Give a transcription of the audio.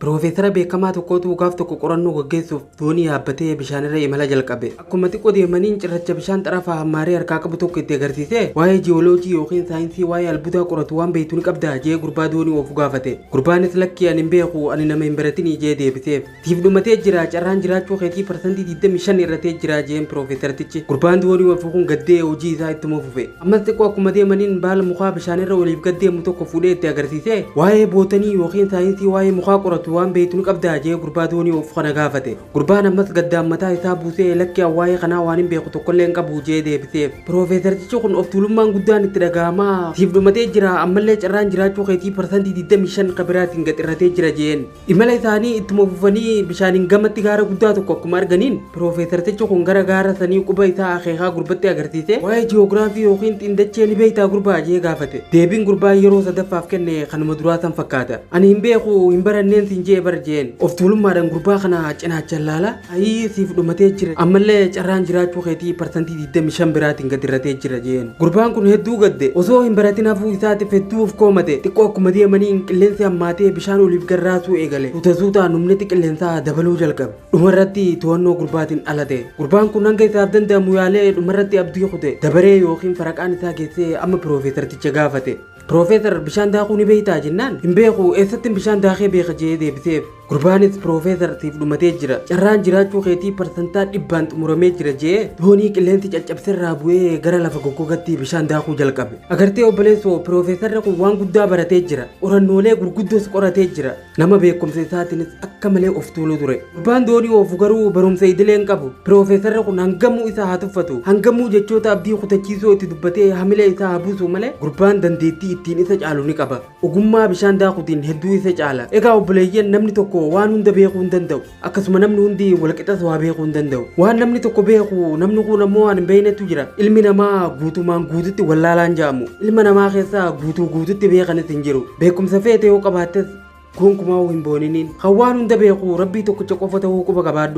Profeesara beekamaa tokkotu gaaf tokko qorannoo gaggeessuuf doonii yaabbatee bishaanirra imala jalqabe. Akkuma xiqqoo deemaniin cirracha bishaan xarafa hammaarii harkaa qabu tokko itti agarsiise waa'ee jiyooloojii yookiin saayinsii waa'ee albuudaa qoratu waan beektu ni qabdaa jee gurbaa doonii of gaafate. Gurbaanis lakkii ani hin beeku ani nama hin baratin jee deebiseef. Siif dhumatee jira carraan jiraachuu keetii parsantii 25 irratee jira jeen profeesartichi. Gurbaan doonii of kun gaddee hojii isaa itti fufe. Ammas xiqqoo akkuma deemaniin baala mukaa bishaanirra waliif gaddeemu tokko fuudhee itti agarsiise waa'ee bootanii yookiin saayinsii waa'ee mukaa qoratu waan beektu ni qabdaa jee gurbaa doonii of kana gaafate. Gurbaan ammas gaddaan mataa isaa buusee lakkii waa'ee kanaa waan hin beeku tokkollee hin qabu jee deebiseef. Profeesartichi kun of tuulummaan guddaan itti dhaga'amaa siif dhumatee jira ammallee carraan jiraachuu keetii parsantii 25 kabiraatiin gaxirratee jira jeen. Imala isaanii ittuma fufanii bishaaniin gamatti gaara guddaa tokko akkuma arganiin profeesartichi kun gara gaara sanii quba isaa akeekaa gurbatti agarsiise waa'ee jiyoogiraafii yookiin xiindachee ni beektaa gurbaa jee gaafate. Deebiin gurbaa yeroo sadaffaaf kenne kanuma duraa san fakkaata. Ani hin beeku hin baranneen siin jee barjeen of tuulummaadhaan gurbaa kana cinaachaan laala ayii siif dhumatee jira ammallee carraan jiraachuu keetii parsantii 25 biraatiin gadirratee jira jeen. Gurbaan kun hedduu gadde osoo hin baratin hafuu isaatiif hedduu of koomate xiqqoo akkuma deemanii qilleensi hammaatee bishaan oliif garraasuu eegale suutaan humniti qilleensaa dabaluu jalqabe. Dhumarratti to'annoo gurbaatiin dhalate. Gurbaan kun hanga isaaf danda'amu yaalee dhumarratti abdii kute dabaree yookiin faraqaan isaa geessee amma profeesarticha gaafate. Profeesar bishaan daakuu ni beektaa jennaan hin beeku eessatti bishaan daakee beeka jee deebiseef. Gurbaanis profeesar siif dhumatee jira carraan jiraachuu keetii parsantaa 100 xumuramee jira jee doonii qilleensi caccabsirraa bu'ee gara lafa goggogatti bishaan daakuu jalqabe. Agartee obboleessoo profeesarri kun waan guddaa baratee jira qorannoolee gurguddoos qoratee jira nama beekumsa isaatiinis akka malee of tuulu ture. Gurbaan doonii oofu garuu barumsa idilee hin qabu. Profeesarri kun hangamuu isaa haa tuffatu hangamuu jechoota abdii kutachiisoo itti dubbatee hamilee isaa haa buusu malee gurbaan dandeettii ittiin isa caalu ni qaba. Ogummaa bishaan daakuutiin hedduu isa caala. Egaa obboleeyyan namni tokko waan hunda beekuu hin danda'u akkasuma namni hundi walqixas waa beekuu hin danda'u. Waan namni tokko beeku namni kun ammoo waan hin beeknetu jira. Ilmi namaa guutumaan guututti wallaalaan jaamu. Ilma namaa keessaa guutuutti beekanis hin jiru. Beekumsa feete yoo qabaattes gonkumaa hin booniniin. Kan waan hunda beeku rabbii tokkicha qofa ta'uu quba qabaadhu.